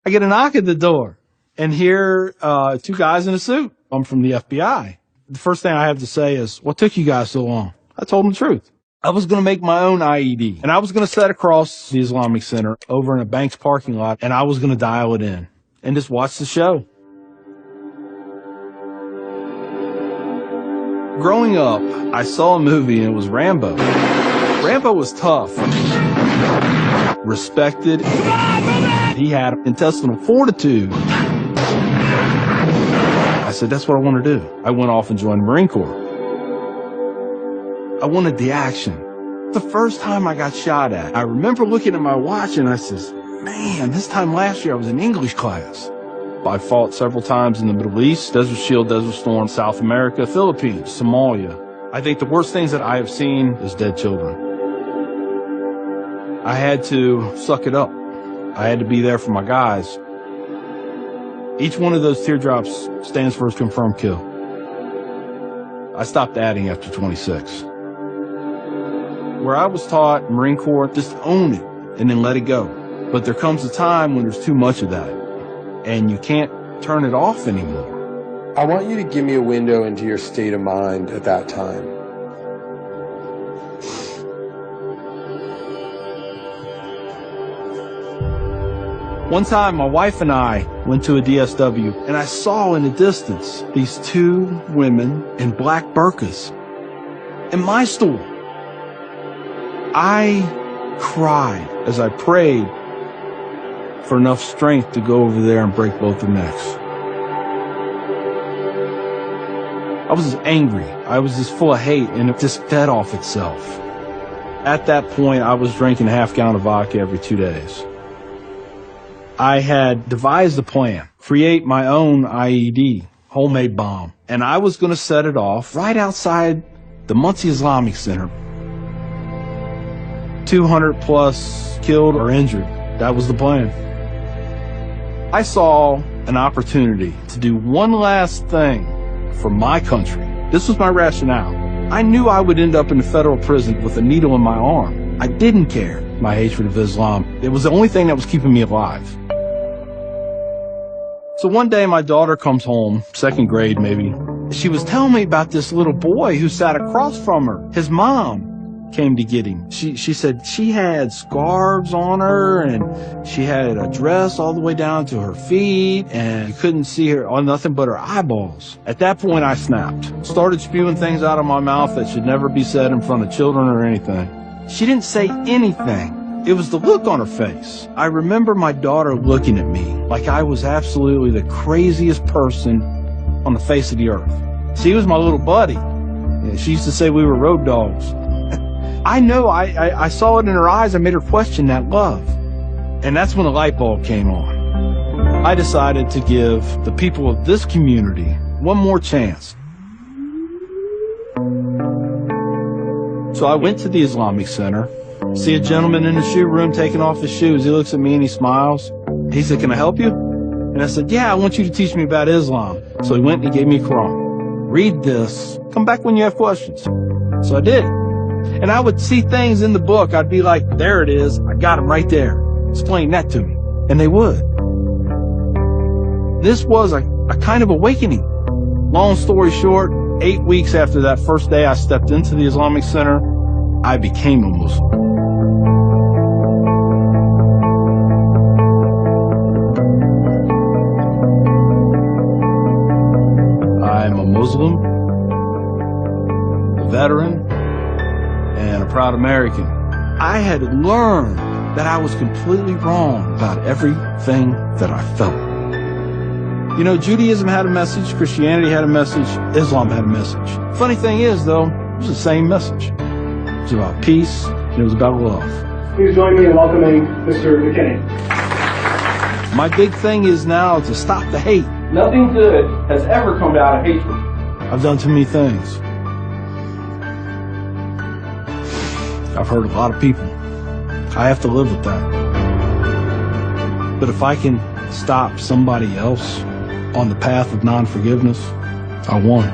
I get a knock at the door, and here, two guys in a suit. I'm from the FBI. The first thing I have to say is, what took you guys so long? I told them the truth. I was going to make my own IED, and I was going to set across the Islamic Center over in a bank's parking lot, and I was going to dial it in and just watch the show. Growing up, I saw a movie, and it was Rambo. Rambo was tough, respected. He had intestinal fortitude. I said, that's what I want to do. I went off and joined the Marine Corps. I wanted the action. The first time I got shot at, I remember looking at my watch and I says, man, this time last year I was in English class. I fought several times in the Middle East, Desert Shield, Desert Storm, South America, Philippines, Somalia. I think the worst things that I have seen is dead children. I had to suck it up. I had to be there for my guys. Each one of those teardrops stands for a confirmed kill. I stopped adding after 26. Where I was taught, Marine Corps, just own it and then let it go. But there comes a time when there's too much of that, and you can't turn it off anymore. I want you to give me a window into your state of mind at that time. One time, my wife and I went to a DSW, and I saw in the distance these two women in black burqas in my store. I cried as I prayed for enough strength to go over there and break both their necks. I was just angry. I was just full of hate, and it just fed off itself. At that point, I was drinking a half-gallon of vodka every 2 days. I had devised a plan, create my own IED, homemade bomb, and I was going to set it off right outside the Muncie Islamic Center. 200 plus killed or injured. That was the plan. I saw an opportunity to do one last thing for my country. This was my rationale. I knew I would end up in a federal prison with a needle in my arm. I didn't care my hatred of Islam. It was the only thing that was keeping me alive. So one day my daughter comes home, second grade maybe. She was telling me about this little boy who sat across from her. His mom came to get him. She said she had scarves on her, and she had a dress all the way down to her feet, and you couldn't see her on nothing but her eyeballs. At that point, I snapped. Started spewing things out of my mouth that should never be said in front of children or anything. She didn't say anything. It was the look on her face. I remember my daughter looking at me like I was absolutely the craziest person on the face of the earth. She was my little buddy. She used to say we were road dogs. I know I saw it in her eyes. I made her question that love. And that's when the light bulb came on. I decided to give the people of this community one more chance. So I went to the Islamic Center, see a gentleman in the shoe room taking off his shoes. He looks at me and he smiles. He said, "Can I help you?" And I said, "Yeah, I want you to teach me about Islam." So he went and he gave me a Quran. "Read this. Come back when you have questions." So I did. And I would see things in the book. I'd be like, there it is. I got them right there. Explain that to me. And they would. This was a kind of awakening. Long story short, 8 weeks after that first day I stepped into the Islamic Center, I became a Muslim. I'm a Muslim, a veteran, and a proud American. I had learned that I was completely wrong about everything that I felt. You know, Judaism had a message, Christianity had a message, Islam had a message. Funny thing is, though, it was the same message. It was about peace, and it was about love. Please join me in welcoming Mr. McKinney. My big thing is now to stop the hate. Nothing good has ever come out of hatred. I've done too many things. I've hurt a lot of people. I have to live with that. But if I can stop somebody else on the path of non-forgiveness, I won.